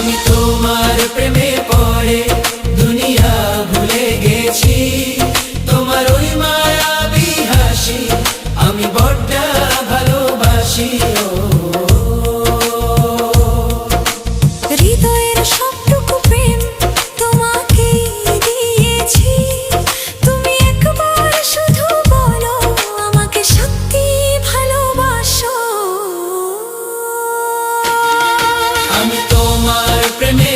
আমি তোমার প্রেমে পড়ে দুনিয়া ভুলে গেছি, তোমার ওই মায়াবী হাসি আমি বড্ড ভালোবাসি। হৃদয়ের সবটুকু প্রেম তোমাকেই দিয়েছি, তুমি একবার শুধু বলো আমাকে সত্যি ভালোবাসো। আমি তোমার প্রেমে